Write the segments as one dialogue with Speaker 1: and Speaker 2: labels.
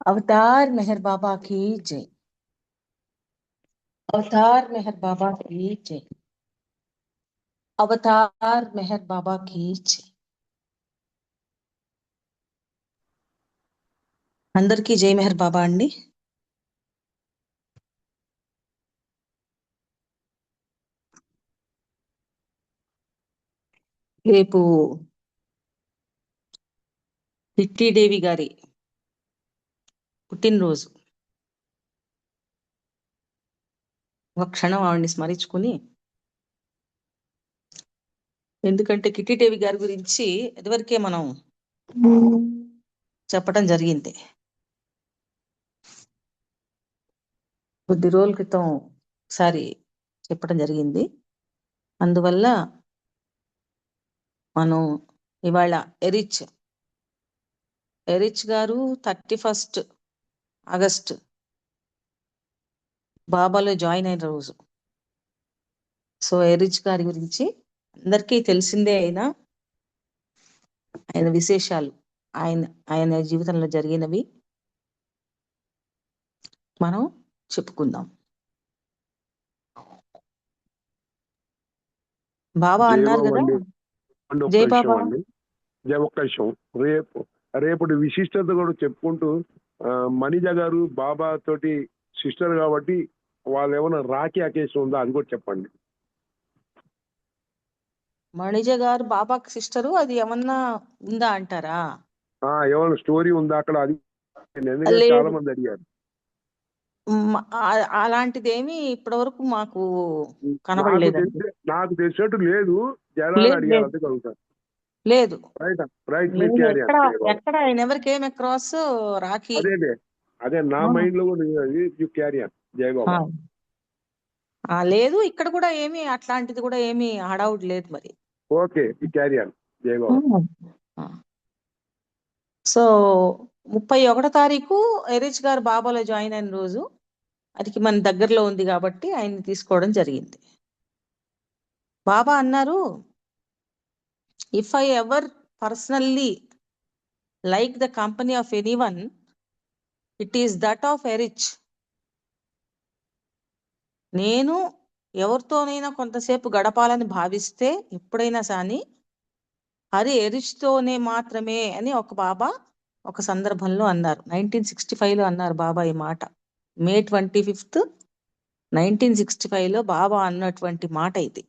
Speaker 1: अवतार मेहर बाबा की जय। अवतार मेहर बाबा की जय। अवतार मेहर बाबा की जय। అందరికీ జై మెహర్ బాబా అండి. రేపు కిట్టీదేవి గారి పుట్టినరోజు. ఒక క్షణం ఆవిడ్ని స్మరించుకుని, ఎందుకంటే కిట్టీదేవి గారి గురించి ఇదివరకే మనం చెప్పడం జరిగింది. కొద్ది రోజుల క్రితం ఒకసారి చెప్పడం జరిగింది. అందువల్ల మనం ఇవాళ ఎరిచ్ గారు 31 ఆగస్టు బాబాలో జాయిన్ అయిన రోజు. సో ఎరిచ్ గారి గురించి అందరికీ తెలిసిందే. ఆయన విశేషాలు, ఆయన జీవితంలో జరిగినవి మనం చెప్పుకుందాం. బాబా అన్నారు కదా, జై బాబా.
Speaker 2: ఒక్క విషయం, రేపటి విశిష్టత కూడా చెప్పుకుంటూ, మణిజ గారు బాబా తోటి సిస్టర్ కాబట్టి వాళ్ళు ఏమైనా రాఖీ అకేషన్ ఉందా అది కూడా చెప్పండి.
Speaker 1: మణిజ గారు బాబాకి సిస్టరు, అది ఏమన్నా ఉందా అంటారా?
Speaker 2: ఏమైనా స్టోరీ ఉందా అక్కడ? అది చాలా మంది అడిగారు.
Speaker 1: అలాంటిదేమీ ఇప్పటి వరకు మాకు కనబడలేదు.
Speaker 2: నాకు తెలిసినట్టు లేదు, జనాలు అడిగారు, అంతే కలుగుతారు.
Speaker 1: లేదు,
Speaker 2: ఎక్కడ
Speaker 1: ఆయన ఎవరికి ఏం అక్రాస్ రాఖీ.
Speaker 2: అదే నా మైండ్ లో కూడా క్యారీ ఆన్. జై బాబా.
Speaker 1: లేదు, ఇక్కడ కూడా ఏమి అట్లాంటిది కూడా ఏమి హడావుడ్ లేదు మరి.
Speaker 2: Okay, carry on. జై బాబా.
Speaker 1: సో 31వ తారీఖు ఎరిచ్ గారు బాబాలో జాయిన్ అయిన రోజు. అది మన దగ్గరలో ఉంది కాబట్టి ఆయన్ని తీసుకోవడం జరిగింది. బాబా అన్నారు, if I ever personally like the company of anyone, it is that of Erich. నేను ఎవరితోనైనా కొంతసేపు గడపాలని భావిస్తే ఎప్పుడైనా కానీ అది ఎరిచ్తోనే మాత్రమే అని ఒక బాబా ఒక సందర్భంలో అన్నారు. 1965లో అన్నారు బాబా ఈ మాట. మే 25, 1965లో బాబా అన్నటువంటి మాట ఇది.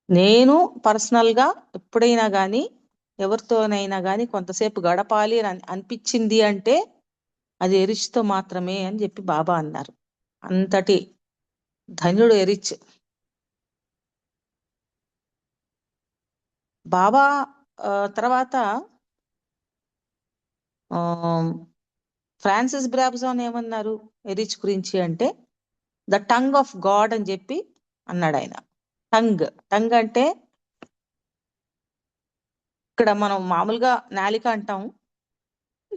Speaker 1: నేను పర్సనల్గా ఎప్పుడైనా కానీ ఎవరితోనైనా కానీ కొంతసేపు గడపాలి అని అనిపించింది అంటే అది ఎరిచ్తో మాత్రమే అని చెప్పి బాబా అన్నారు. అంతటి ధన్యుడు ఎరిచ్. బాబా తర్వాత ఫ్రాన్సిస్ బ్రాబ్జాన్ ఏమన్నారు ఎరిచ్ గురించి అంటే, ద టంగ్ ఆఫ్ గాడ్ అని చెప్పి అన్నాడు ఆయన. టంగ్ అంటే ఇక్కడ మనం మామూలుగా నాలిక అంటాం,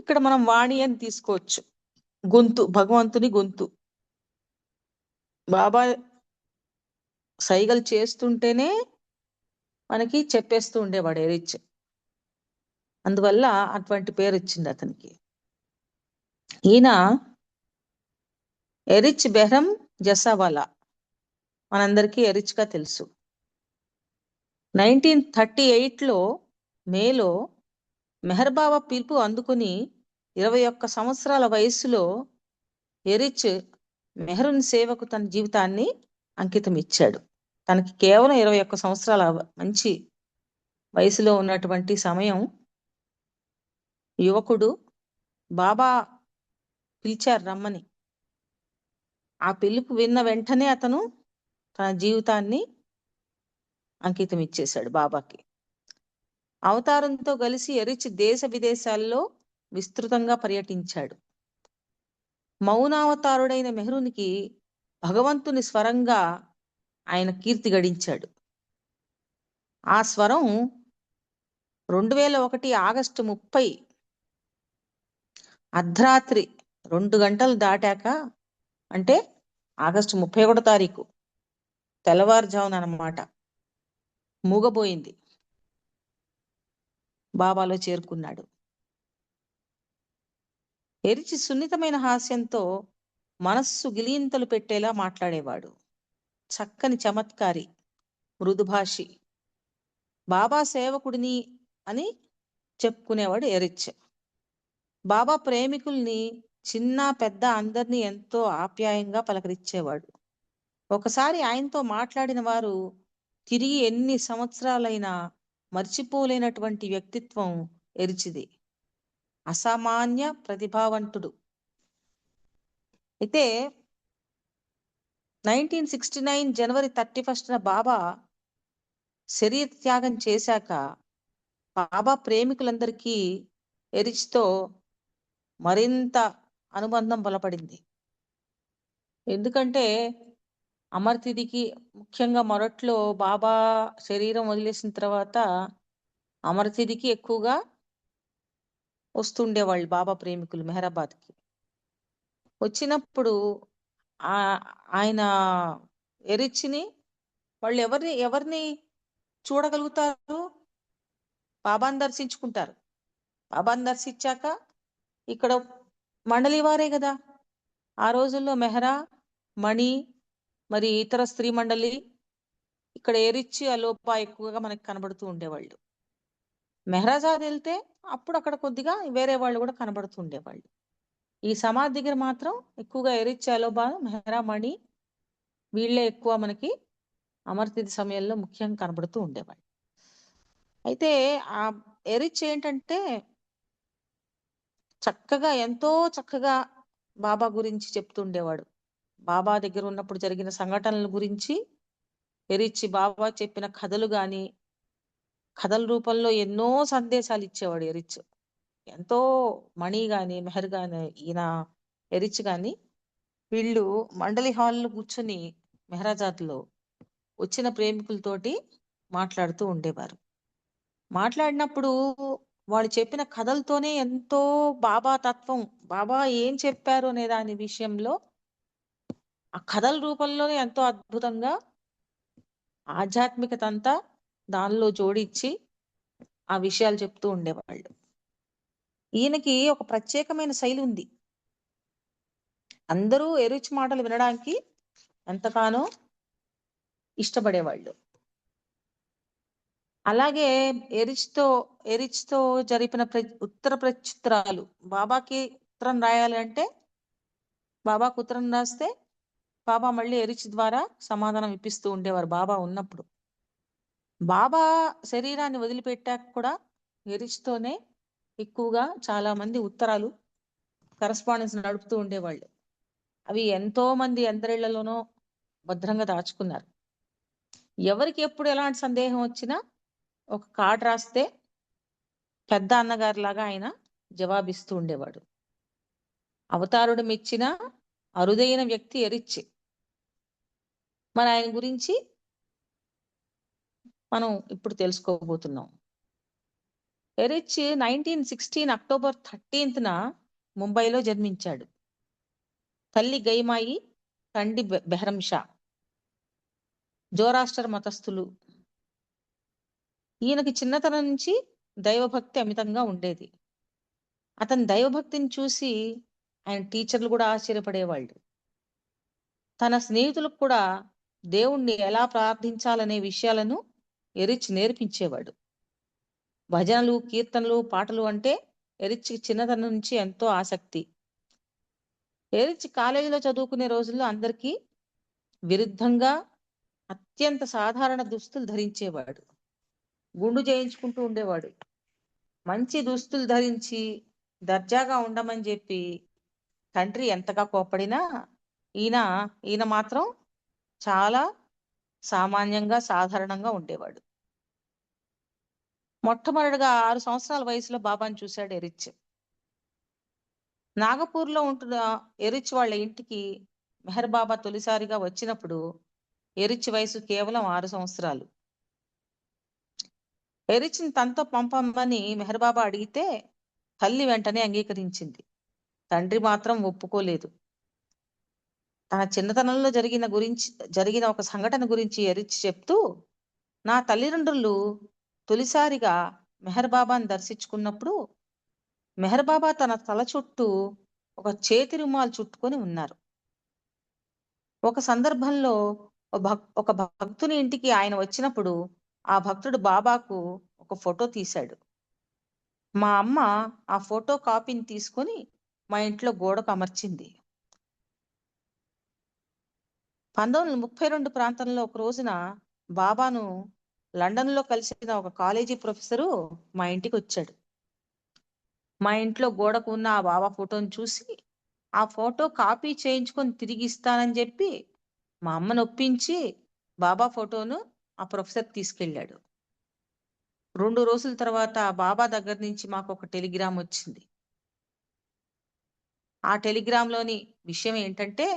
Speaker 1: ఇక్కడ మనం వాణి అని తీసుకోవచ్చు. గొంతు, భగవంతుని గొంతు. బాబా సైగలు చేస్తుంటేనే మనకి చెప్పేస్తూ ఉండేవాడు ఎరిచ్. అందువల్ల అటువంటి పేరు వచ్చింది అతనికి. ఈయన ఎరిచ్ బెహ్రం జసావాలా, మనందరికీ ఎరిచ్గా తెలుసు. 1938లో మేలో మెహర్ బాబా పిలుపు అందుకుని 21 సంవత్సరాల వయసులో ఎరిచ్ మెహరున్ సేవకు తన జీవితాన్ని అంకితం ఇచ్చాడు. తనకి కేవలం 21 సంవత్సరాల మంచి వయసులో ఉన్నటువంటి సమయం. యువకుడు. బాబా పిలిచారు రమ్మని. ఆ పిలుపు విన్న వెంటనే అతను తన జీవితాన్ని అంకితం ఇచ్చేశాడు బాబాకి. అవతారంతో కలిసి ఎరిచ్ దేశ విదేశాల్లో విస్తృతంగా పర్యటించాడు. మౌనావతారుడైన మెహరునికి భగవంతుని స్వరంగా ఆయన కీర్తి గడించాడు. ఆ స్వరం 2001 ఆగస్టు 30 అర్ధరాత్రి 2 గంటలు దాటాక, అంటే ఆగస్టు 31 తారీఖు తెల్లవారుజామున అన్నమాట, మూగబోయింది. బాబాలో చేరుకున్నాడు. ఎరిచి సున్నితమైన హాస్యంతో మనస్సు గిలింతలు పెట్టేలా మాట్లాడేవాడు. చక్కని చమత్కారి, మృదుభాషి, బాబా సేవకుడిని అని చెప్పుకునేవాడు ఎరిచ్. బాబా ప్రేమికుల్ని చిన్న పెద్ద అందరినీ ఎంతో ఆప్యాయంగా పలకరించేవాడు. ఒకసారి ఆయనతో మాట్లాడిన వారు తిరిగి ఎన్ని సంవత్సరాలైనా మర్చిపోలేనటువంటి వ్యక్తిత్వం ఎరిచిది. అసామాన్య ప్రతిభావంతుడు. అయితే 1969 జనవరి 31న బాబా శరీర త్యాగం చేశాక బాబా ప్రేమికులందరికీ ఎరిచ్తో మరింత అనుబంధం బలపడింది. ఎందుకంటే అమర్తిదికి ముఖ్యంగా మొదట్లో బాబా శరీరం వదిలేసిన తర్వాత అమర్తిదికి ఎక్కువగా వస్తుండేవాళ్ళు బాబా ప్రేమికులు మెహరాబాద్కి. వచ్చినప్పుడు ఆయన ఎరిచిని వాళ్ళు ఎవరిని చూడగలుగుతారు? బాబాను దర్శించుకుంటారు. బాబాను దర్శించాక ఇక్కడ మండలి వారే కదా ఆ రోజుల్లో, మెహరా, మణి, మరి ఇతర స్త్రీ మండలి, ఇక్కడ ఎరిచి అలోపా ఎక్కువగా మనకి కనబడుతూ ఉండేవాళ్ళు. మెహరాజాద్ వెళ్తే అప్పుడు అక్కడ కొద్దిగా వేరే వాళ్ళు కూడా కనబడుతూ ఉండేవాళ్ళు. ఈ సమాధి దగ్గర మాత్రం ఎక్కువగా ఎరిచి అలోబా, మెహరా, మణి వీళ్ళే ఎక్కువ మనకి అమర్తిథి సమయంలో ముఖ్యంగా కనబడుతూ ఉండేవాళ్ళు. అయితే ఆ ఎరిచ్ ఏంటంటే ఎంతో చక్కగా బాబా గురించి చెప్తుండేవాడు. బాబా దగ్గర ఉన్నప్పుడు జరిగిన సంఘటనల గురించి ఎరిచి బాబా చెప్పిన కథలు గాని, కథల రూపంలో ఎన్నో సందేశాలు ఇచ్చేవాడు ఎరిచ్. ఎంతో మణి గాని, మెహర్ గాని, ఈయన ఎరిచ్ గాని వీళ్ళు మండలి హాల్లో కూర్చొని మెహరాజాద్లో వచ్చిన ప్రేమికులతోటి మాట్లాడుతూ ఉండేవారు. మాట్లాడినప్పుడు వాళ్ళు చెప్పిన కథలతోనే ఎంతో బాబా తత్వం, బాబా ఏం చెప్పారు అనే దాని విషయంలో ఆ కథల రూపంలోనే ఎంతో అద్భుతంగా ఆధ్యాత్మికత అంతా దానిలో జోడించి ఆ విషయాలు చెప్తూ ఉండేవాళ్ళు. ఈయనకి ఒక ప్రత్యేకమైన శైలి ఉంది. అందరూ ఎరిచ్ మాటలు వినడానికి ఎంతగానో ఇష్టపడేవాళ్ళు. అలాగే ఎరిచ్తో జరిపిన ఉత్తర ప్రత్యుత్తరాలు, బాబాకి ఉత్తరం రాయాలి అంటే బాబాకు ఉత్తరం రాస్తే బాబా మళ్ళీ ఎరిచ్ ద్వారా సమాధానం ఇప్పిస్తూ ఉండేవారు బాబా ఉన్నప్పుడు. బాబా శరీరాన్ని వదిలిపెట్టాక కూడా ఎరిచ్తోనే ఎక్కువగా చాలా మంది ఉత్తరాలు, కరస్పాండెన్స్ నడుపుతూ ఉండేవాళ్ళు. అవి ఎంతో మంది అందరిళ్లలోనో భద్రంగా దాచుకున్నారు. ఎవరికి ఎప్పుడు ఎలాంటి సందేహం వచ్చినా ఒక కార్డు రాస్తే పెద్ద అన్నగారి లాగా ఆయన జవాబిస్తూ ఉండేవాడు. అవతారుడు మెచ్చిన అరుదైన వ్యక్తి ఎరిచ్. మరి ఆయన గురించి మనం ఇప్పుడు తెలుసుకోబోతున్నాం. ఎరిచ్ 1916 అక్టోబర్ 13న ముంబైలో జన్మించాడు. తల్లి గైమాయి, తండ్రి బెహరం షా. జోరాస్టర్ మతస్థులు. ఈయనకి చిన్నతనం నుంచి దైవభక్తి అమితంగా ఉండేది. అతని దైవభక్తిని చూసి ఆయన టీచర్లు కూడా ఆశ్చర్యపడేవాళ్ళు. తన స్నేహితులకు కూడా దేవుణ్ణి ఎలా ప్రార్థించాలనే విషయాలను ఎరిచ్ నేర్పించేవాడు. భజనలు, కీర్తనలు, పాటలు అంటే ఎరిచ్ చిన్నతనం నుంచి ఎంతో ఆసక్తి. ఎరిచ్ కాలేజీలో చదువుకునే రోజుల్లో అందరికీ విరుద్ధంగా అత్యంత సాధారణ దుస్తులు ధరించేవాడు. గుండు చేయించుకుంటూ ఉండేవాడు. మంచి దుస్తులు ధరించి దర్జాగా ఉండమని చెప్పి తండ్రి ఎంతగా కోప్పడినా ఈయన మాత్రం చాలా సామాన్యంగా, సాధారణంగా ఉండేవాడు. మొట్టమొదటిగా 6 సంవత్సరాల వయసులో బాబాను చూశాడు ఎరిచ్. నాగపూర్లో ఉంటున్న ఎరిచ్ వాళ్ళ ఇంటికి మెహర్ బాబా తొలిసారిగా వచ్చినప్పుడు ఎరిచ్ వయసు కేవలం 6 సంవత్సరాలు. ఎరిచ్ని తనతో పంపమని మెహర్ బాబా అడిగితే తల్లి వెంటనే అంగీకరించింది. తండ్రి మాత్రం ఒప్పుకోలేదు. తన చిన్నతనంలో జరిగిన ఒక సంఘటన గురించి ఎరిచ్ చెప్తూ, నా తల్లిదండ్రులు తొలిసారిగా మెహర్ బాబాను దర్శించుకున్నప్పుడు మెహర్ బాబా తన తల చుట్టూ ఒక చేతి రుమాలు చుట్టుకొని ఉన్నారు. ఒక సందర్భంలో ఒక భక్తుని ఇంటికి ఆయన వచ్చినప్పుడు ఆ భక్తుడు బాబాకు ఒక ఫోటో తీశాడు. మా అమ్మ ఆ ఫోటో కాపీని తీసుకొని మా ఇంట్లో గోడకు అమర్చింది. 1932 ప్రాంతంలో ఒక రోజున బాబాను లండన్లో కలిసిన ఒక కాలేజీ ప్రొఫెసరు మా ఇంటికి వచ్చాడు. మా ఇంట్లో గోడకు ఉన్న ఆ బాబా ఫోటోని చూసి ఆ ఫోటో కాపీ చేయించుకొని తిరిగి ఇస్తానని చెప్పి మా అమ్మను ఒప్పించి బాబా ఫోటోను ఆ ప్రొఫెసర్ తీసుకెళ్ళాడు. 2 రోజుల తర్వాత బాబా దగ్గర నుంచి మాకు ఒక టెలిగ్రామ్ వచ్చింది. ఆ టెలిగ్రామ్లోని విషయం ఏంటంటే,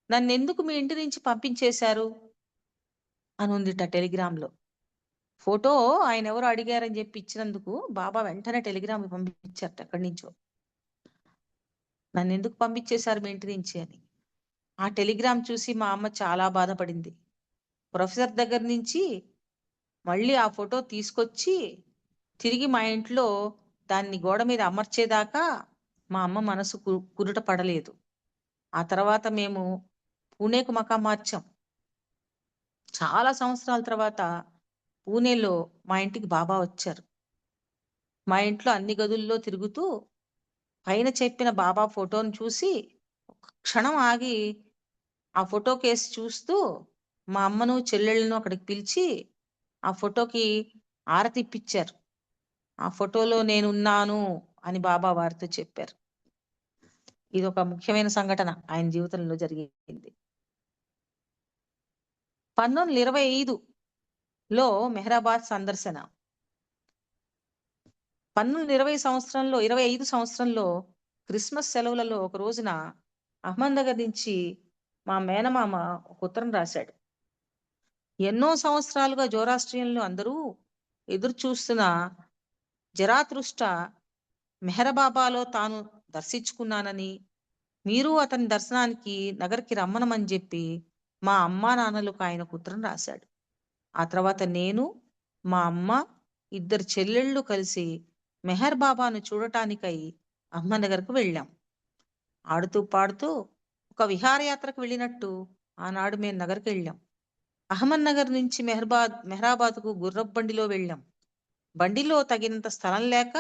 Speaker 1: నన్నెందుకు మీ ఇంటి నుంచి పంపించేశారు అని ఉందిట టెలిగ్రామ్లో. ఫోటో ఆయన ఎవరు అడిగారని చెప్పి ఇచ్చినందుకు బాబా వెంటనే టెలిగ్రామ్ పంపించారట ఎక్కడి నుంచో. నన్నెందుకు పంపించేశారు మీ ఇంటి నుంచి అని. ఆ టెలిగ్రామ్ చూసి మా అమ్మ చాలా బాధపడింది. ప్రొఫెసర్ దగ్గర నుంచి మళ్ళీ ఆ ఫోటో తీసుకొచ్చి తిరిగి మా ఇంట్లో దాన్ని గోడ మీద అమర్చేదాకా మా అమ్మ మనసు కుదుట పడలేదు. ఆ తర్వాత మేము పూణేకు మకాం మార్చాం. చాలా సంవత్సరాల తర్వాత పూణేలో మా ఇంటికి బాబా వచ్చారు. మా ఇంట్లో అన్ని గదుల్లో తిరుగుతూ పైన చెప్పిన బాబా ఫోటోను చూసి ఒక క్షణం ఆగి ఆ ఫోటో కేసు చూస్తూ మా అమ్మను చెల్లెళ్ళను అక్కడికి పిలిచి ఆ ఫోటోకి ఆరతి ఇప్పించారు. ఆ ఫోటోలో నేనున్నాను అని బాబా వారితో చెప్పారు. ఇది ఒక ముఖ్యమైన సంఘటన ఆయన జీవితంలో జరిగింది. 1925లో మెహరాబాద్ సందర్శన. 1925 సంవత్సరంలో క్రిస్మస్ సెలవులలో ఒక రోజున అహ్మద్నగర్ నుంచి మా మేనమామ ఒక ఉత్తరం రాశాడు. ఎన్నో సంవత్సరాలుగా జోరాస్ట్రియన్లు అందరూ ఎదురు చూస్తున్న జరాతృష్ట మెహరబాబాలో తాను దర్శించుకున్నానని, మీరు అతని దర్శనానికి నగర్కి రమ్మనమని చెప్పి మా అమ్మా నాన్నలకు ఆయనకు ఉత్తరం రాశాడు. ఆ తర్వాత నేను, మా అమ్మ, 2 చెల్లెళ్ళు కలిసి మెహర్ బాబాను చూడటానికై అహ్మద్నగర్కు వెళ్ళాం. ఆడుతూ పాడుతూ ఒక విహారయాత్రకు వెళ్ళినట్టు ఆనాడు మేము నగర్కి వెళ్ళాం. అహ్మద్నగర్ నుంచి మెహరాబాద్కు గుర్రపు బండిలో వెళ్ళాం. బండిలో తగినంత స్థలం లేక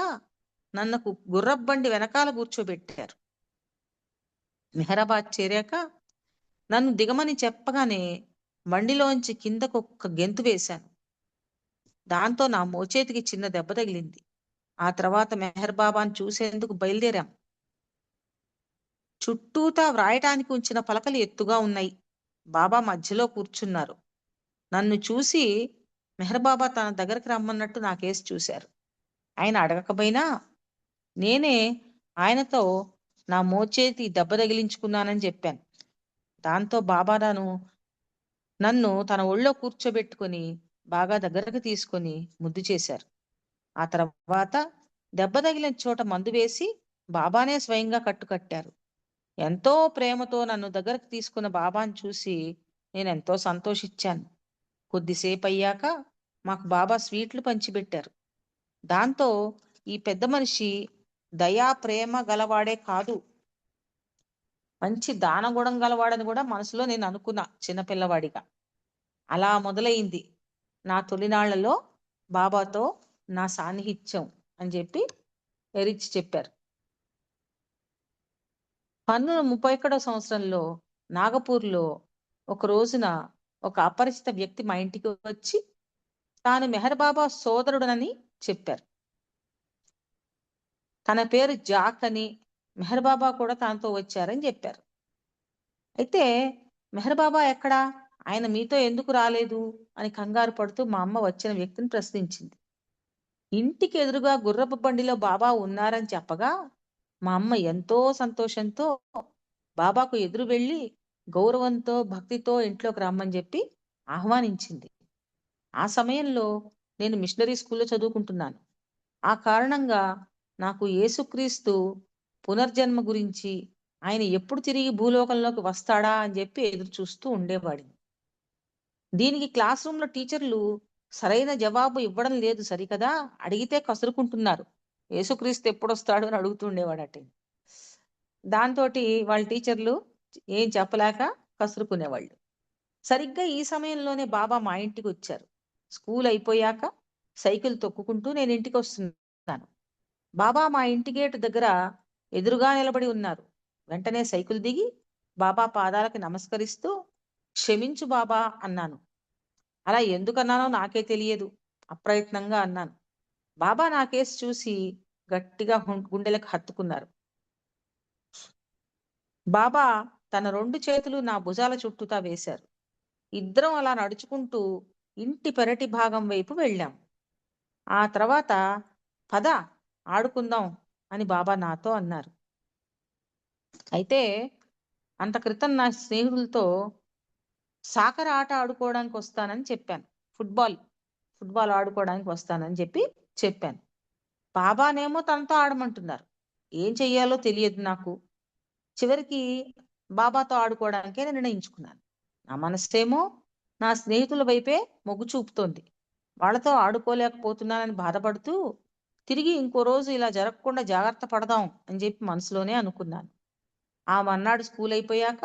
Speaker 1: నన్నకు గుర్రపు బండి వెనకాల కూర్చోబెట్టారు. మెహరాబాద్ చేరాక నన్ను దిగమని చెప్పగానే బండిలోంచి కిందకు ఒక్క గెంతు వేశాను. దాంతో నా మోచేతికి చిన్న దెబ్బ తగిలింది. ఆ తర్వాత మెహర్ బాబాను చూసేందుకు బయలుదేరాం. చుట్టూతా వ్రాయటానికి ఉంచిన పలకలు ఎత్తుగా ఉన్నాయి. బాబా మధ్యలో కూర్చున్నారు. నన్ను చూసి మెహర్ బాబా తన దగ్గరికి రమ్మన్నట్టు నాకేసి చూశారు. ఆయన అడగకపోయినా నేనే ఆయనతో నా మోచేతి దెబ్బ తగిలించుకున్నానని చెప్పాను. దాంతో బాబా నన్ను తన ఒళ్ళో కూర్చోబెట్టుకొని బాగా దగ్గరకు తీసుకొని ముద్దు చేశారు. ఆ తర్వాత దెబ్బ తగిలిన చోట మందు వేసి బాబానే స్వయంగా కట్టుకట్టారు. ఎంతో ప్రేమతో నన్ను దగ్గరకు తీసుకున్న బాబాను చూసి నేను ఎంతో సంతోషించాను. కొద్దిసేపు అయ్యాక మాకు బాబా స్వీట్లు పంచిపెట్టారు. దాంతో ఈ పెద్ద మనిషి దయా ప్రేమ గలవాడే కాదు, మంచి దానగుణం గలవాడని కూడా మనసులో నేను అనుకున్నా చిన్నపిల్లవాడిగా. అలా మొదలైంది నా తొలినాళ్లలో బాబాతో నా సాన్నిహిత్యం అని చెప్పి ఎరిచి చెప్పారు. 1931 సంవత్సరంలో నాగపూర్లో ఒక రోజున ఒక అపరిచిత వ్యక్తి మా ఇంటికి వచ్చి తాను మెహర్ బాబా సోదరుడనని చెప్పారు. తన పేరు జాక్ అని, మెహర్ బాబా కూడా తనతో వచ్చారని చెప్పారు. అయితే మెహర్ బాబా ఎక్కడా, ఆయన మీతో ఎందుకు రాలేదు అని కంగారు పడుతూ మా అమ్మ వచ్చిన వ్యక్తిని ప్రశ్నించింది. ఇంటికి ఎదురుగా గుర్రపు బండిలో బాబా ఉన్నారని చెప్పగా మా అమ్మ ఎంతో సంతోషంతో బాబాకు ఎదురు వెళ్ళి గౌరవంతో భక్తితో ఇంట్లోకి రమ్మని చెప్పి ఆహ్వానించింది. ఆ సమయంలో నేను మిషనరీ స్కూల్లో చదువుకుంటున్నాను. ఆ కారణంగా నాకు యేసుక్రీస్తు పునర్జన్మ గురించి, ఆయన ఎప్పుడు తిరిగి భూలోకంలోకి వస్తాడా అని చెప్పి ఎదురు చూస్తూ ఉండేవాడిని. దీనికి క్లాస్ రూమ్ లో టీచర్లు సరైన జవాబు ఇవ్వడం లేదు సరికదా, అడిగితే కసురుకుంటున్నారు. యేసుక్రీస్తు ఎప్పుడు వస్తాడు అని అడుగుతుండేవాడట. దాంతోటి వాళ్ళ టీచర్లు ఏం చెప్పలేక కసురుకునేవాళ్ళు. సరిగ్గా ఈ సమయంలోనే బాబా మా ఇంటికి వచ్చారు. స్కూల్ అయిపోయాక సైకిల్ తొక్కుకుంటూ నేను ఇంటికి వస్తున్నాను. బాబా మా ఇంటి గేటు దగ్గర ఎదురుగా నిలబడి ఉన్నారు. వెంటనే సైకిల్ దిగి బాబా పాదాలకి నమస్కరిస్తూ, క్షమించు బాబా అన్నాను. అలా ఎందుకన్నానో నాకే తెలియదు. అప్రయత్నంగా అన్నాను. బాబా నా కేసు చూసి గట్టిగా గుండెలకు హత్తుకున్నారు. బాబా తన 2 చేతులు నా భుజాల చుట్టూతా వేశారు. ఇద్దరం అలా నడుచుకుంటూ ఇంటి పెరటి భాగం వైపు వెళ్ళాం. ఆ తర్వాత పద ఆడుకుందాం అని బాబా నాతో అన్నారు. అయితే అంత క్రితం నా స్నేహితులతో సాకర్ ఆట ఆడుకోవడానికి వస్తానని చెప్పాను. ఫుట్బాల్ ఆడుకోవడానికి వస్తానని చెప్పాను. బాబానేమో తనతో ఆడమంటున్నారు. ఏం చెయ్యాలో తెలియదు నాకు. చివరికి బాబాతో ఆడుకోవడానికే నిర్ణయించుకున్నాను. నా మనసేమో నా స్నేహితుల వైపే మొగ్గు చూపుతోంది. వాళ్ళతో ఆడుకోలేకపోతున్నానని బాధపడుతూ తిరిగి ఇంకో రోజు ఇలా జరగకుండా జాగ్రత్త పడదాం అని చెప్పి మనసులోనే అనుకున్నాను. ఆ మర్నాడు స్కూల్ అయిపోయాక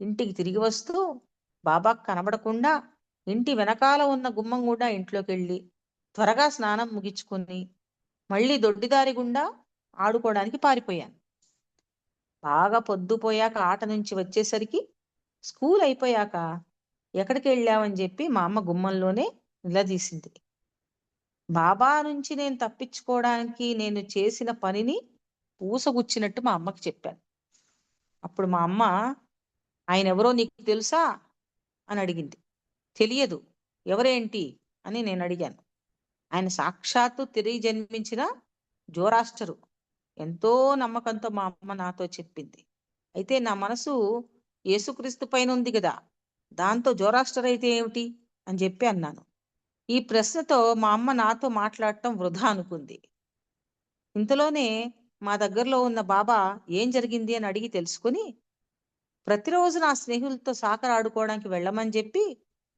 Speaker 1: ఇంటికి తిరిగి వస్తూ బాబాకు కనబడకుండా ఇంటి వెనకాల ఉన్న గుమ్మం గుండా ఇంట్లోకి వెళ్ళి త్వరగా స్నానం ముగించుకొని మళ్ళీ దొడ్డిదారి గుండా ఆడుకోవడానికి పారిపోయాను. బాగా పొద్దుపోయాక ఆట నుంచి వచ్చేసరికి స్కూల్ అయిపోయాక ఎక్కడికి వెళ్ళావని చెప్పి మా అమ్మ గుమ్మంలోనే నిలదీసింది. బాబా నుంచి నేను తప్పించుకోవడానికి నేను చేసిన పనిని పూసగుచ్చినట్టు మా అమ్మకి చెప్పాను. అప్పుడు మా అమ్మ, ఆయన ఎవరో నీకు తెలుసా అని అడిగింది. తెలియదు, ఎవరేంటి అని నేను అడిగాను. ఆయన సాక్షాత్తు తిరిగి జన్మించిన జోరాస్టరు. ఎంతో నమ్మకంతో మా అమ్మ నాతో చెప్పింది. అయితే నా మనసు యేసుక్రీస్తు పైన ఉంది కదా, దాంతో జోరాస్టర్ అయితే ఏమిటి అని చెప్పి అన్నాను. ఈ ప్రశ్నతో మా అమ్మ నాతో మాట్లాడటం వృధా అనుకుంది. ఇంతలోనే మా దగ్గరలో ఉన్న బాబా ఏం జరిగింది అని అడిగి తెలుసుకుని ప్రతిరోజు నా స్నేహితులతో సాకర్ ఆడుకోవడానికి వెళ్ళమని చెప్పి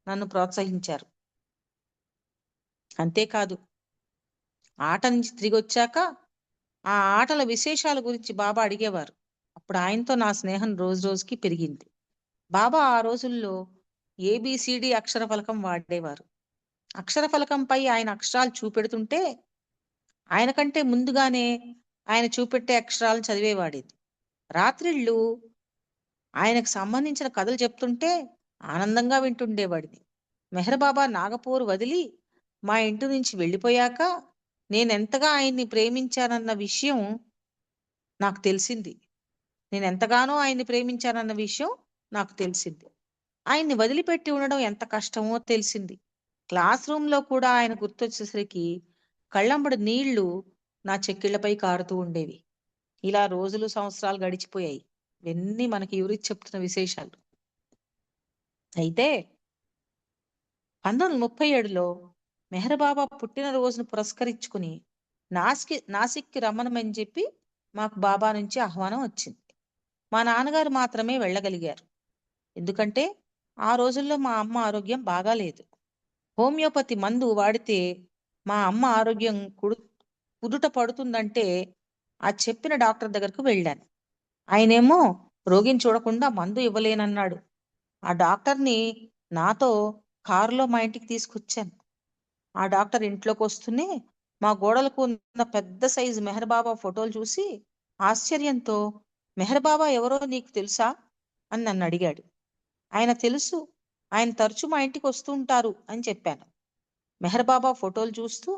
Speaker 1: నన్ను ప్రోత్సహించారు. అంతేకాదు, ఆట నుంచి తిరిగి వచ్చాక ఆ ఆటల విశేషాల గురించి బాబా అడిగేవారు. అప్పుడు ఆయనతో నా స్నేహం రోజు రోజుకి పెరిగింది. బాబా ఆ రోజుల్లో ఏబిసిడి అక్షర ఫలకం వాడేవారు. అక్షర ఫలకంపై ఆయన అక్షరాలు చూపెడుతుంటే ఆయన కంటే ముందుగానే ఆయన చూపెట్టే అక్షరాలను చదివేవాడేది. రాత్రిళ్ళు ఆయనకు సంబంధించిన కథలు చెప్తుంటే ఆనందంగా వింటుండేవాడిని. మెహర్ బాబా నాగపూర్ వదిలి మా ఇంటి నుంచి వెళ్ళిపోయాక నేనెంతగా ఆయన్ని ప్రేమించానన్న విషయం నాకు తెలిసింది. నేనెంతగానో ఆయన్ని ప్రేమించానన్న విషయం నాకు తెలిసింది. ఆయన్ని వదిలిపెట్టి ఉండడం ఎంత కష్టమో తెలిసింది. క్లాస్ రూమ్లో కూడా ఆయన గుర్తొచ్చేసరికి కళ్ళంబడి నీళ్లు నా చెక్కిళ్లపై కారుతూ ఉండేవి. ఇలా రోజులు సంవత్సరాలు గడిచిపోయాయి. ఇవన్నీ మనకి ఎవరికి చెప్తున్న విశేషాలు. అయితే 1937లో మెహర్ బాబా పుట్టినరోజును పురస్కరించుకుని నాసిక్కి రమ్మనమని చెప్పి మాకు బాబా నుంచి ఆహ్వానం వచ్చింది. మా నాన్నగారు మాత్రమే వెళ్ళగలిగారు. ఎందుకంటే ఆ రోజుల్లో మా అమ్మ ఆరోగ్యం బాగాలేదు. హోమియోపతి మందు వాడితే మా అమ్మ ఆరోగ్యం కుదుట పడుతుందంటే ఆ చెప్పిన డాక్టర్ దగ్గరకు వెళ్ళాను. ఆయనేమో రోగిని చూడకుండా మందు ఇవ్వలేనన్నాడు. ఆ డాక్టర్ని నాతో కారులో మా ఇంటికి తీసుకొచ్చాను. ఆ డాక్టర్ ఇంట్లోకి వస్తూనే మా గోడలకు ఉన్న పెద్ద సైజు మెహర్ బాబా ఫోటోలు చూసి ఆశ్చర్యంతో, మెహర్ బాబా ఎవరో నీకు తెలుసా అని నన్ను అడిగాడు. ఆయన తెలుసు, ఆయన తరచూ మా ఇంటికి వస్తూ ఉంటారు అని చెప్పాను. మెహర్ బాబా ఫోటోలు చూస్తూ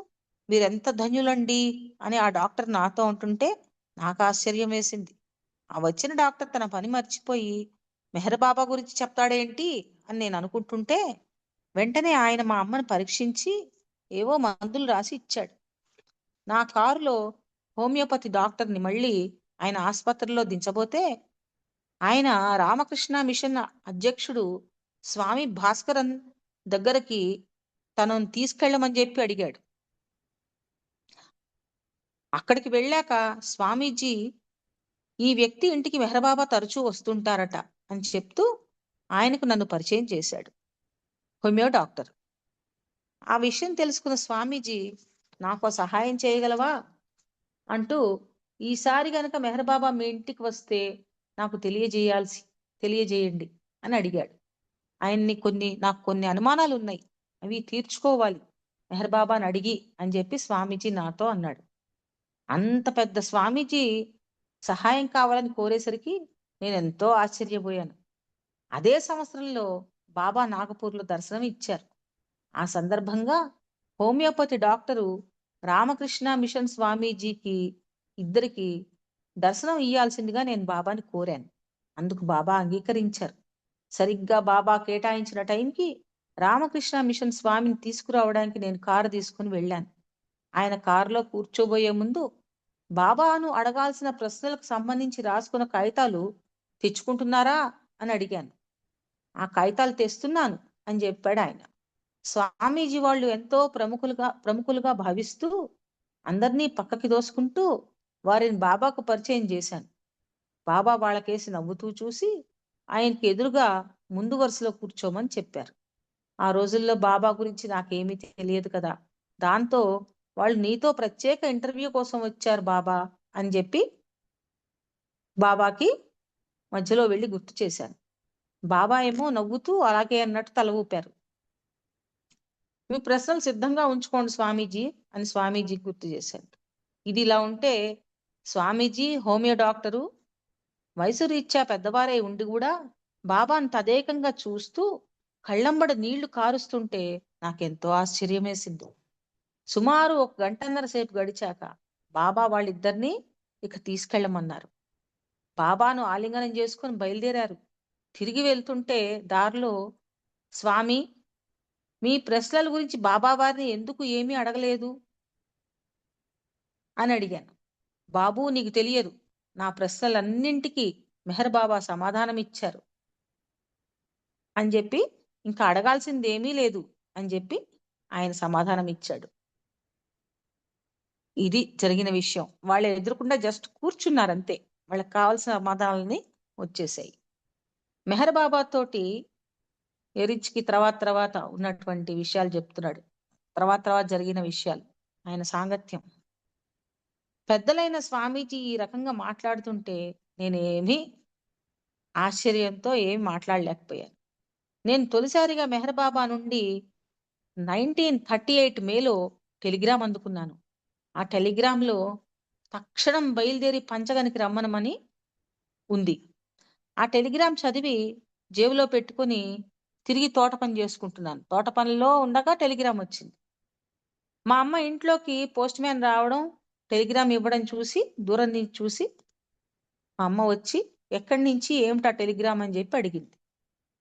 Speaker 1: మీరెంత ధన్యులండి అని ఆ డాక్టర్ నాతో అంటుంటే నాకు ఆశ్చర్యం వేసింది. ఆ వచ్చిన డాక్టర్ తన పని మర్చిపోయి మెహర్ బాబా గురించి చెప్తాడేంటి అని నేను అనుకుంటుంటే వెంటనే ఆయన మా అమ్మను పరీక్షించి ఏవో మందులు రాసి ఇచ్చాడు. నా కారులో హోమియోపతి డాక్టర్ని మళ్ళీ ఆయన ఆసుపత్రిలో దించబోతే ఆయన రామకృష్ణ మిషన్ అధ్యక్షుడు స్వామి భాస్కరన్ దగ్గరికి తనను తీసుకెళ్ళమని చెప్పి అడిగాడు. అక్కడికి వెళ్ళాక స్వామీజీ ఈ వ్యక్తి ఇంటికి మెహర్బాబా తరచూ వస్తుంటారట అని చెప్తూ ఆయనకు నన్ను పరిచయం చేశాడు. Homeo doctor. ఆ విషయం తెలుసుకున్న స్వామీజీ నాకు సహాయం చేయగలవా అంటూ ఈసారి గనక మెహర్ బాబా మీ ఇంటికి వస్తే నాకు తెలియజేయండి అని అడిగాడు. నాకు కొన్ని అనుమానాలు ఉన్నాయి, అవి తీర్చుకోవాలి మెహర్ బాబాని అడిగి అని చెప్పి స్వామీజీ నాతో అన్నాడు. అంత పెద్ద స్వామీజీ సహాయం కావాలని కోరేసరికి నేను ఎంతో ఆశ్చర్యపోయాను. అదే సంవత్సరంలో బాబా నాగపూర్లో దర్శనం ఇచ్చారు. ఆ సందర్భంగా హోమియోపతి డాక్టరు రామకృష్ణ మిషన్ స్వామీజీకి ఇద్దరికి దర్శనం ఇయ్యాల్సిందిగా నేను బాబాని కోరాను. అందుకు బాబా అంగీకరించారు. సరిగ్గా బాబా కేటాయించిన టైంకి రామకృష్ణ మిషన్ స్వామిని తీసుకురావడానికి నేను కారు తీసుకుని వెళ్ళాను. ఆయన కారులో కూర్చోబోయే ముందు బాబాను అడగాల్సిన ప్రశ్నలకు సంబంధించి రాసుకున్న కాగితాలు తెచ్చుకుంటున్నారా అని అడిగాను. ఆ కాగితాలు తెస్తున్నాను అని చెప్పాడు ఆయన. స్వామీజీ వాళ్ళు ఎంతో ప్రముఖులుగా భావిస్తూ అందరినీ పక్కకి దోసుకుంటూ వారిని బాబాకు పరిచయం చేశాను. బాబా వాళ్ళకేసి నవ్వుతూ చూసి ఆయనకి ఎదురుగా ముందు వరుసలో కూర్చోమని చెప్పారు. ఆ రోజుల్లో బాబా గురించి నాకేమీ తెలియదు కదా. దాంతో వాళ్ళు నీతో ప్రత్యేక ఇంటర్వ్యూ కోసం వచ్చారు బాబా అని చెప్పి బాబాకి మధ్యలో వెళ్ళి గుర్తు చేశాను. బాబా ఏమో నవ్వుతూ అలాగే అన్నట్టు తల ఊపారు. మీ ప్రశ్నలు సిద్ధంగా ఉంచుకోండి స్వామీజీ అని స్వామీజీ గుర్తు చేశారు. ఇది ఇలా ఉంటే స్వామీజీ హోమియో డాక్టరు వయసు రీత్యా పెద్దవారై ఉండి కూడా బాబాను తదేకంగా చూస్తూ కళ్ళంబడి నీళ్లు కారుస్తుంటే నాకెంతో ఆశ్చర్యమేసింది. సుమారు 1 గంటన్నర సేపు గడిచాక బాబా వాళ్ళిద్దరినీ ఇక తీసుకెళ్ళమన్నారు. బాబాను ఆలింగనం చేసుకుని బయలుదేరారు. తిరిగి వెళ్తుంటే దారిలో, స్వామి, మీ ప్రశ్నల గురించి బాబా వారిని ఎందుకు ఏమీ అడగలేదు అని అడిగాను. బాబు, నీకు తెలియదు, నా ప్రశ్నలన్నింటికీ మెహర్ బాబా సమాధానం ఇచ్చారు అని చెప్పి, ఇంకా అడగాల్సింది ఏమీ లేదు అని చెప్పి ఆయన సమాధానం ఇచ్చాడు. ఇది జరిగిన విషయం. వాళ్ళు ఎదురుకుండా జస్ట్ కూర్చున్నారు అంతే. వాళ్ళకి కావాల్సిన సమాధానాలని వచ్చేసాయి. మెహర్ బాబా తోటి ఎరిచ్కి తర్వాత ఉన్నటువంటి విషయాలు చెప్తున్నాడు. తర్వాత జరిగిన విషయాలు, ఆయన సాంగత్యం. పెద్దలైన స్వామీజీ ఈ రకంగా మాట్లాడుతుంటే నేనేమి ఆశ్చర్యంతో ఏమి మాట్లాడలేకపోయాను. నేను తొలిసారిగా మెహర్ బాబా నుండి 1938 మేలో టెలిగ్రామ్ అందుకున్నాను. ఆ టెలిగ్రామ్లో తక్షణం బయలుదేరి పంచగనికి రమ్మనమని ఉంది. ఆ టెలిగ్రామ్ చదివి జేబులో పెట్టుకుని తిరిగి తోట పని చేసుకుంటున్నాను. తోట పనిలో ఉండగా టెలిగ్రామ్ వచ్చింది. మా అమ్మ ఇంట్లోకి పోస్ట్ మ్యాన్ రావడం, టెలిగ్రామ్ ఇవ్వడం చూసి దూరం నుంచి చూసి మా అమ్మ వచ్చి ఎక్కడి నుంచి, ఏమిటా టెలిగ్రామ్ అని చెప్పి అడిగింది.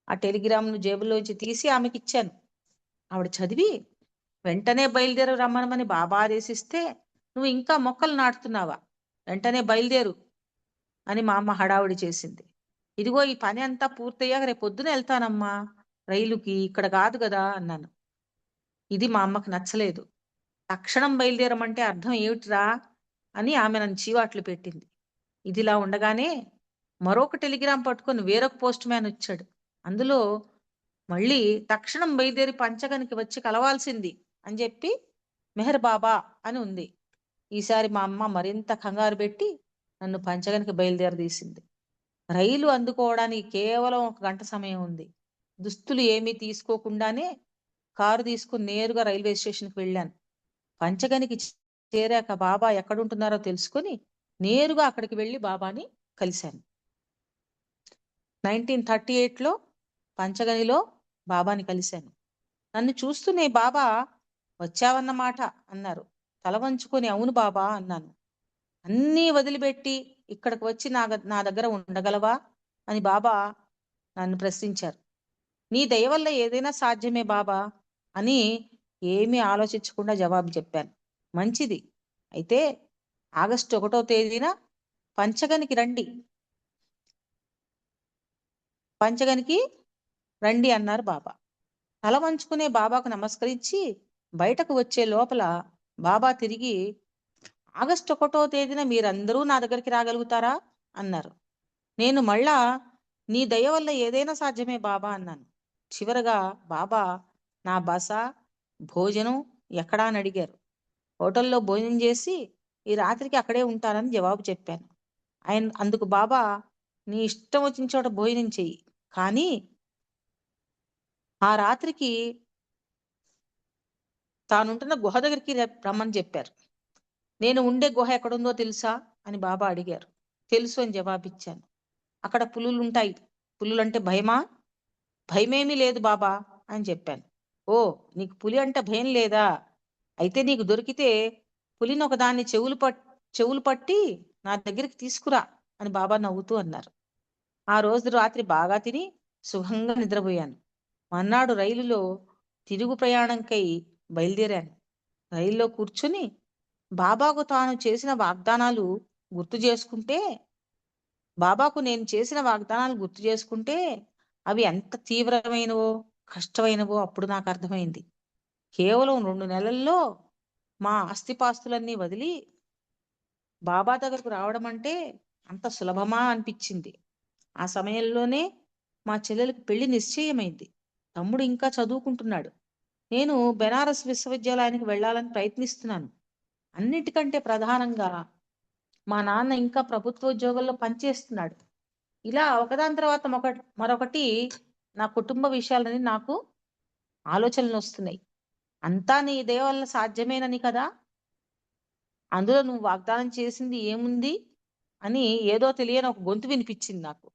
Speaker 1: ఆ టెలిగ్రామ్ను జేబులోంచి తీసి ఆమెకి ఇచ్చాను. ఆవిడ చదివి వెంటనే బయలుదేరు రమ్మనమని బాబా ఆదేశిస్తే నువ్వు ఇంకా మొక్కలు నాటుతున్నావా, వెంటనే బయలుదేరు అని మా అమ్మ హడావుడి చేసింది. ఇదిగో ఈ పని అంతా పూర్తయ్యాక రేపు పొద్దున వెళ్తానమ్మా రైలుకి, ఇక్కడ కాదు కదా అన్నాను. ఇది మా అమ్మకు నచ్చలేదు. తక్షణం బయలుదేరమంటే అర్థం ఏమిట్రా అని ఆమె నన్ను చీవాట్లు పెట్టింది. ఇదిలా ఉండగానే మరొక టెలిగ్రామ్ పట్టుకొని వేరొక పోస్ట్ మ్యాన్ వచ్చాడు. అందులో మళ్ళీ తక్షణం బయలుదేరి పంచగనికి వచ్చి కలవాల్సింది అని చెప్పి మెహర్ బాబా అని ఉంది. ఈసారి మా అమ్మ మరింత కంగారు పెట్టి నన్ను పంచగనికి బయలుదేరదీసింది. రైలు అందుకోవడానికి కేవలం 1 గంట సమయం ఉంది. దుస్తులు ఏమీ తీసుకోకుండానే కారు తీసుకుని నేరుగా రైల్వే స్టేషన్కి వెళ్ళాను. పంచగనికి చేరాక బాబా ఎక్కడుంటున్నారో తెలుసుకొని నేరుగా అక్కడికి వెళ్ళి బాబాని కలిశాను. 1938లో పంచగనిలో బాబాని కలిశాను. నన్ను చూస్తూనే బాబా వచ్చావన్నమాట అన్నారు. తల వంచుకొని అవును బాబా అన్నాను. అన్నీ వదిలిపెట్టి ఇక్కడికి వచ్చి నా దగ్గర ఉండగలవా అని బాబా నన్ను ప్రశ్నించారు. నీ దయ వల్ల ఏదైనా సాధ్యమే బాబా అని ఏమీ ఆలోచించకుండా జవాబు చెప్పాను. మంచిది, అయితే ఆగస్టు 1వ తేదీన పంచగనికి రండి అన్నారు బాబా. తల వంచుకునే బాబాకు నమస్కరించి బయటకు వచ్చే లోపల బాబా తిరిగి ఆగస్టు 1వ తేదీన మీరందరూ నా దగ్గరికి రాగలుగుతారా అన్నారు. నేను మళ్ళా నీ దయ వల్ల ఏదైనా సాధ్యమే బాబా అన్నాను. చివరగా బాబా నా బస, భోజనం ఎక్కడా అని అడిగారు. హోటల్లో భోజనం చేసి ఈ రాత్రికి అక్కడే ఉంటానని జవాబు చెప్పాను. అందుకు బాబా, నీ ఇష్టం వచ్చిన చోట భోజనం చెయ్యి, కానీ ఆ రాత్రికి తానుంటున్న గుహ దగ్గరికి రమ్మని చెప్పారు. నేను ఉండే గుహ ఎక్కడుందో తెలుసా అని బాబా అడిగారు. తెలుసు అని జవాబిచ్చాను. అక్కడ పులులుంటాయి. పులులంటే భయమా? భయమేమీ లేదు బాబా అని చెప్పాను. ఓ, నీకు పులి అంటే భయం లేదా? అయితే నీకు దొరికితే పులిని ఒకదాన్ని చెవులు పట్టి నా దగ్గరికి తీసుకురా అని బాబా నవ్వుతూ అన్నారు. ఆ రోజు రాత్రి బాగా తిని సుఖంగా నిద్రపోయాను. మర్నాడు రైలులో తిరుగు ప్రయాణంకై బయలుదేరాను. రైల్లో కూర్చుని బాబాకు తాను చేసిన వాగ్దానాలు గుర్తు చేసుకుంటే బాబాకు నేను చేసిన వాగ్దానాలు గుర్తు చేసుకుంటే అవి ఎంత తీవ్రమైనవో కష్టమైనవో అప్పుడు నాకు అర్థమైంది. కేవలం 2 నెలల్లో మా ఆస్తిపాస్తులన్నీ వదిలి బాబా దగ్గరకు రావడం అంటే అంత సులభమా అనిపించింది. ఆ సమయంలోనే మా చెల్లెలకు పెళ్లి నిశ్చయమైంది. తమ్ముడు ఇంకా చదువుకుంటున్నాడు. నేను బెనారస్ విశ్వవిద్యాలయానికి వెళ్ళాలని ప్రయత్నిస్తున్నాను. అన్నిటికంటే ప్రధానంగా మా నాన్న ఇంకా ప్రభుత్వ ఉద్యోగంలో పనిచేస్తున్నాడు. ఇలా ఒకదాని తర్వాత మరొకటి నా కుటుంబ విషయాలని నాకు ఆలోచనలు వస్తున్నాయి. అంతా నీ దయ వల్ల సాధ్యమేనని కదా, అందులో నువ్వు వాగ్దానం చేసింది ఏముంది అని ఏదో తెలియని ఒక గొంతు వినిపించింది నాకు.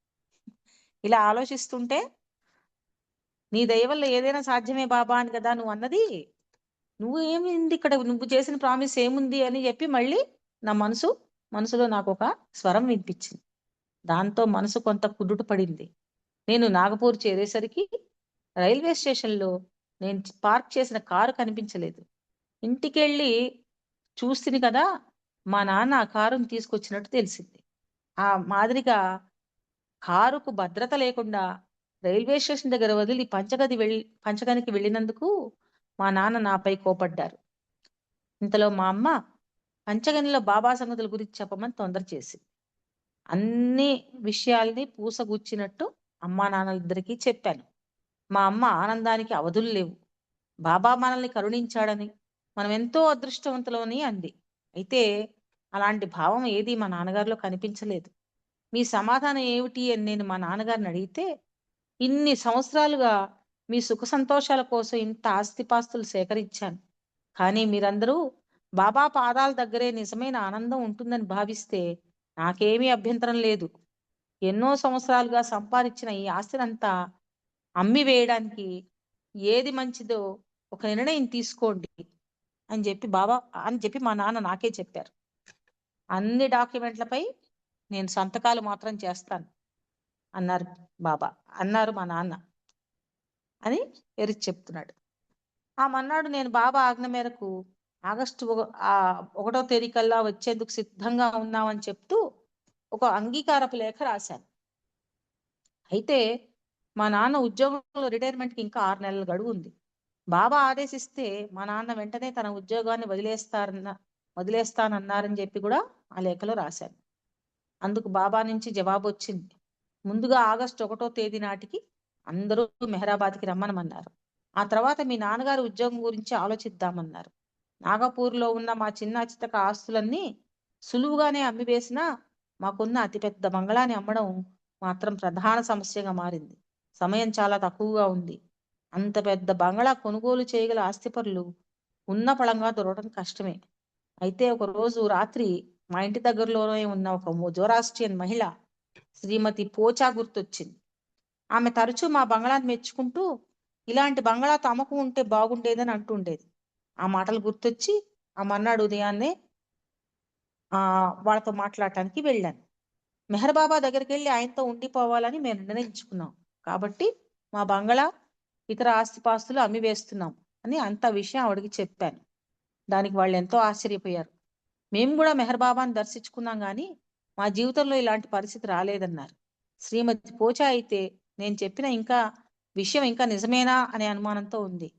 Speaker 1: ఇలా ఆలోచిస్తుంటే, నీ దయ వల్ల ఏదైనా సాధ్యమే బాబా అని కదా నువ్వు అన్నది. నువ్వు ఏమింది ఇక్కడ, నువ్వు చేసిన ప్రామిస్ ఏముంది అని చెప్పి మళ్ళీ నా మనసులో నాకు ఒక స్వరం వినిపించింది. దాంతో మనసు కొంత కుదుట పడింది. నేను నాగపూర్ చేరేసరికి రైల్వే స్టేషన్లో నేను పార్క్ చేసిన కారు కనిపించలేదు. ఇంటికెళ్ళి చూస్తుంది కదా, మా నాన్న ఆ కారుని తీసుకొచ్చినట్టు తెలిసింది. ఆ మాదిరిగా కారుకు భద్రత లేకుండా రైల్వే స్టేషన్ దగ్గర వదిలి పంచగనికి వెళ్ళినందుకు మా నాన్న నాపై కోపడ్డారు. ఇంతలో మా అమ్మ పంచగనిలో బాబా సంగతుల గురించి చెప్పమని తొందర చేసింది. అన్ని విషయాల్ని పూసగుచ్చినట్టు అమ్మా నాన్నలిద్దరికీ చెప్పాను. మా అమ్మ ఆనందానికి అవధులు లేవు. బాబా మనల్ని కరుణించాడని, మనం ఎంతో అదృష్టవంతులని అంది. అయితే అలాంటి భావం ఏది మా నాన్నగారిలో కనిపించలేదు. మీ సమాధానం ఏమిటి అని నేను మా నాన్నగారిని అడిగితే, ఇన్ని సంవత్సరాలుగా మీ సుఖ సంతోషాల కోసం ఇంత ఆస్తిపాస్తులు సేకరించాను, కానీ మీరందరూ బాబా పాదాల దగ్గరే నిజమైన ఆనందం ఉంటుందని భావిస్తే నాకేమీ అభ్యంతరం లేదు. ఎన్నో సంవత్సరాలుగా సంపాదించిన ఈ ఆస్తినంతా అమ్మి వేయడానికి ఏది మంచిదో ఒక నిర్ణయం తీసుకోండి అని చెప్పి మా నాన్న నాకే చెప్పారు. అన్ని డాక్యుమెంట్లపై నేను సంతకాలు మాత్రం చేస్తాను అన్నారు మా నాన్న అని ఎరిచి చెప్తున్నాడు. ఆ మన్నాడు నేను బాబా ఆజ్ఞ మేరకు ఆగస్టు 1వ తేదీ కల్లా వచ్చేందుకు సిద్ధంగా ఉన్నామని చెప్తూ ఒక అంగీకారపు లేఖ రాశాను. అయితే మా నాన్న ఉద్యోగంలో రిటైర్మెంట్కి ఇంకా 6 నెలల గడువు ఉంది. బాబా ఆదేశిస్తే మా నాన్న వెంటనే తన ఉద్యోగాన్ని వదిలేస్తానన్నారని చెప్పి కూడా ఆ లేఖలో రాశాను. అందుకు బాబా నుంచి జవాబు వచ్చింది. ముందుగా ఆగస్టు 1వ తేదీ నాటికి అందరూ మెహరాబాద్కి రమ్మనమన్నారు. ఆ తర్వాత మీ నాన్నగారి ఉద్యోగం గురించి ఆలోచిద్దామన్నారు. నాగపూర్లో ఉన్న మా చిన్న చితక ఆస్తులన్నీ సులువుగానే అమ్మివేసినా మాకున్న అతిపెద్ద బంగళాన్ని అమ్మడం మాత్రం ప్రధాన సమస్యగా మారింది. సమయం చాలా తక్కువగా ఉంది. అంత పెద్ద బంగళా కొనుగోలు చేయగల ఆస్తిపరులు ఉన్న పళంగా దొరకడం కష్టమే. అయితే ఒక రోజు రాత్రి మా ఇంటి దగ్గరలోనే ఉన్న ఒక జోరాస్ట్రియన్ మహిళ శ్రీమతి పోచా గుర్తొచ్చింది. ఆమె తరచూ మా బంగళాన్ని మెచ్చుకుంటూ ఇలాంటి బంగళా తమకు ఉంటే బాగుండేదని అంటుండేది. ఆ మాటలు గుర్తొచ్చి ఆ మర్నాడు ఉదయాన్నే వాళ్ళతో మాట్లాడటానికి వెళ్ళాను. మెహర్ బాబా దగ్గరికి వెళ్ళి ఆయనతో ఉండిపోవాలని మేము నిర్ణయించుకున్నాం. కాబట్టి మా బంగళా ఇతర ఆస్తిపాస్తులు అమ్మివేస్తున్నాం అని అంత విషయం ఆవిడికి చెప్పాను. దానికి వాళ్ళు ఎంతో ఆశ్చర్యపోయారు. మేము కూడా మెహర్ బాబాని దర్శించుకున్నాం, కానీ మా జీవితంలో ఇలాంటి పరిస్థితి రాలేదన్నారు. శ్రీమతి పోచా అయితే నేను చెప్పిన విషయం ఇంకా నిజమేనా అనే అనుమానంతో ఉంది.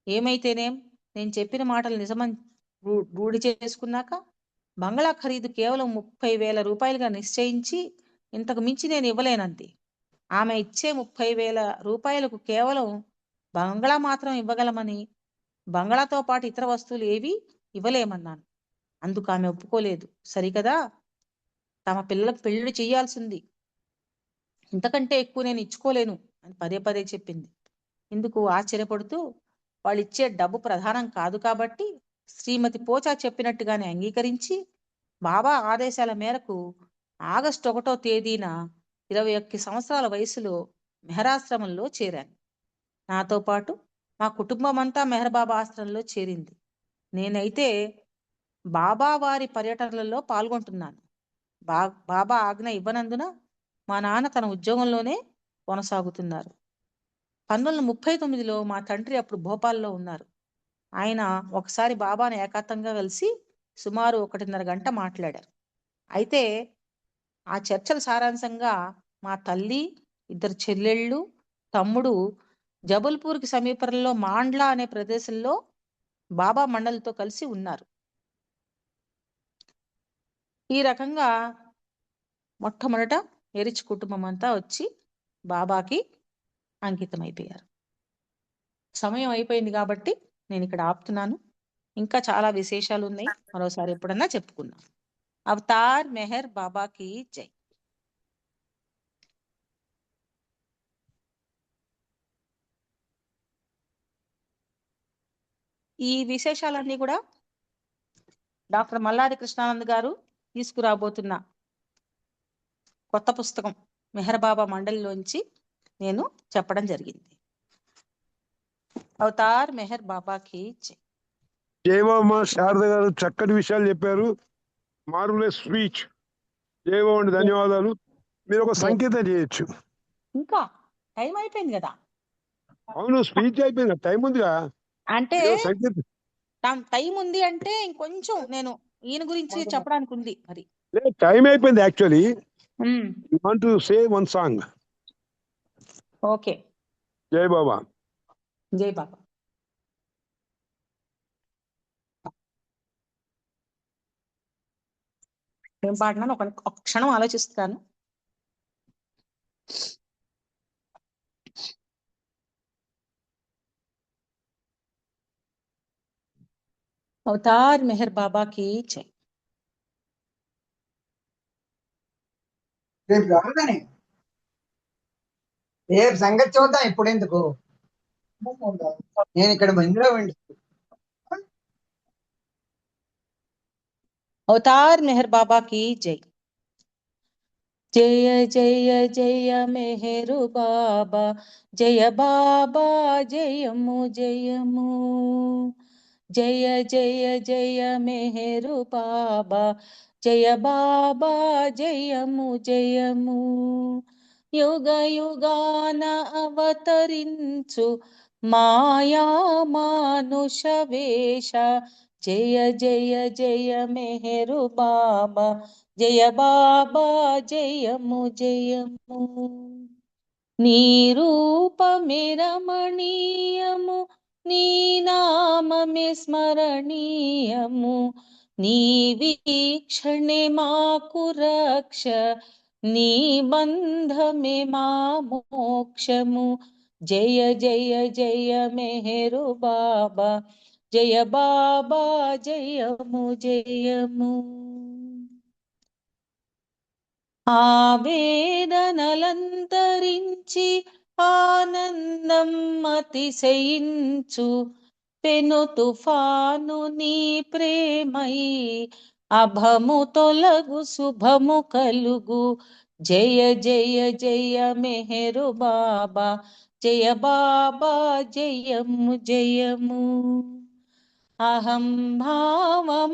Speaker 1: ఏమైతేనేం నేను చెప్పిన మాటలు నిజమని రూఢి చేసుకున్నాక బంగళా ఖరీదు కేవలం 30,000 రూపాయలుగా నిశ్చయించి ఇంతకు మించి నేను ఇవ్వలేనంది. ఆమె ఇచ్చే 30,000 రూపాయలకు కేవలం బంగళా మాత్రం ఇవ్వగలమని, బంగళాతో పాటు ఇతర వస్తువులు ఏవి ఇవ్వలేమన్నాను. అందుకు ఆమె ఒప్పుకోలేదు. సరికదా, తమ పిల్లలకు పెళ్లి చేయాల్సింది, ఇంతకంటే ఎక్కువ నేను ఇచ్చుకోలేను అని పదే పదే చెప్పింది. ఇందుకు ఆశ్చర్యపడుతూ, వాళ్ళు ఇచ్చే డబ్బు ప్రధానం కాదు కాబట్టి శ్రీమతి పోచా చెప్పినట్టుగానే అంగీకరించి బాబా ఆదేశాల మేరకు ఆగస్టు 1వ తేదీన 21 సంవత్సరాల వయసులో మెహరాశ్రమంలో చేరాను. నాతో పాటు మా కుటుంబం అంతా మెహర్ బాబా ఆశ్రమంలో చేరింది. నేనైతే బాబా వారి పర్యటనలలో పాల్గొంటున్నాను. బాబా ఆజ్ఞ ఇవ్వనందున మా నాన్న తన ఉద్యోగంలోనే కొనసాగుతున్నారు. 1939లో మా తండ్రి అప్పుడు భోపాల్లో ఉన్నారు. ఆయన ఒకసారి బాబాను ఏకాంతంగా కలిసి సుమారు 1:30 గంట మాట్లాడారు. అయితే ఆ చర్చల సారాంశంగా మా తల్లి, 2 చెల్లెళ్ళు, తమ్ముడు జబల్పూర్కి సమీపంలో మాండ్లా అనే ప్రదేశంలో బాబా మండలితో కలిసి ఉన్నారు. ఈ రకంగా మొట్టమొదట ఎరిచ్ కుటుంబం అంతా వచ్చి బాబాకి అంకితం అయిపోయారు. సమయం అయిపోయింది కాబట్టి నేను ఇక్కడ ఆపుతున్నాను. ఇంకా చాలా విశేషాలు ఉన్నాయి, మరోసారి ఎప్పుడన్నా చెప్పుకుందాం. అవతార్ మెహర్ బాబాకి జై. ఈ విశేషాలన్నీ కూడా డాక్టర్ మల్లాది కృష్ణానంద్ గారు తీసుకురాబోతున్న కొత్త పుస్తకం మెహర్ బాబా మండలిలోంచి నేను చెప్పడం జరిగింది. అవతార్ మెహర్ బాబాకి జై.
Speaker 2: జయబాబా శారద గారు చక్కటి విషయాలు చెప్పారు. Marvellous speech. జయబాబు ధన్యవాదాలు. మీరు ఒక సంకేతం చేయొచ్చు.
Speaker 1: ఇంకా టైం అయిపోయింది కదా.
Speaker 2: అవును, స్పీచ్ అయిపోయింది, టైం ఉందిగా.
Speaker 1: అంటే
Speaker 2: సంకేతం
Speaker 1: టైం ఉంది అంటే ఇంకొంచెం నేను ఈయన గురించి చెప్పడానికి ఉంది మరి.
Speaker 2: టైం అయిపోయింది actually. Want to say one song.
Speaker 1: Okay.
Speaker 2: జై బాబా.
Speaker 1: జై బాబా. ఏం పాడినాను ఒక క్షణం ఆలోచిస్తాను. అవతార్ మెహర్ బాబాకి జై.
Speaker 3: రేపు రాగానే రేపు సంగతి చూద్దాం, ఇప్పుడు ఎందుకు. నేను ఇక్కడ ఇందులో ఉండి.
Speaker 1: అవతార్ మెహర్ బాబాకి జై. జయ జయ జయ మెహరు బాబా, జయ బాబా జయము జయము. జయ జయ జయ మెహరు బాబా, జయ బాబా జయము జయము. యుగ యుగాన అవతరించు మాయా మానుష వేష, జయ జయ జయ మెహరు బాబా, జయ బాబా జయము జయము. నీ రూపమే రమణీయము, నీ నామమే స్మరణీయము, నీ వీక్షణే మాకు రక్ష, నీ బంధమే మా మోక్షము. జయ జయ జయ మెహరు బాబా, జయ బాబా జయము జయము. ఆవేదనలంతరించి ఆనందం అతిశయించు పెను తుఫాను నీ ప్రేమై, అభము తొలగు శుభము కలుగు. జయ జయ జయ మెహరు బాబా, జయ బాబా జయము జయము. అహం భావమణగిపోవు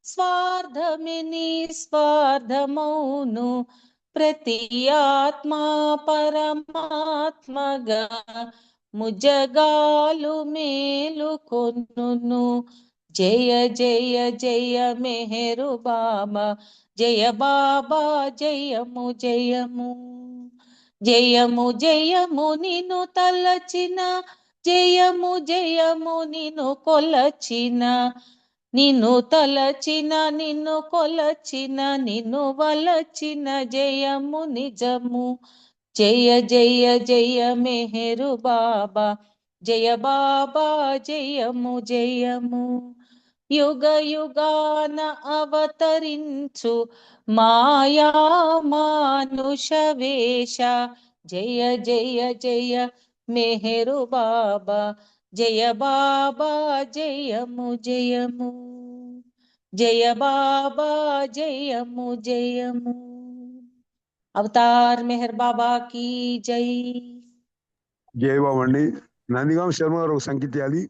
Speaker 1: స్వార్థమే నిస్వార్థమౌను, ప్రతి ఆత్మా పరమాత్మగా ముజగాలు మేలుకొనును. జయ జయ జయ మెహరు బాబా, జయ బాబా జయము జయము. జయము జయము నిన్ను తలచిన, జయము జయము నిన్ను కొలచిన, నిన్ను తలచిన నిన్ను కొలచిన నిన్ను వలచిన జయము నిజము. జయ జయ జయ మెహరు బాబా, జయ బాబా జయము జయము. యుగ యుగాన అవతరించు మాయా మానుష వేష జయ జయ జయ మెహరు బాబా జయ బాబా జయము జయము జయ బాబా జయము జయము అవతార్ మెహర్ బాబా की జై
Speaker 2: జై బాబు అండి. నందిగాం శర్మ గారు ఒక సంగీత ఇవ్వాలి.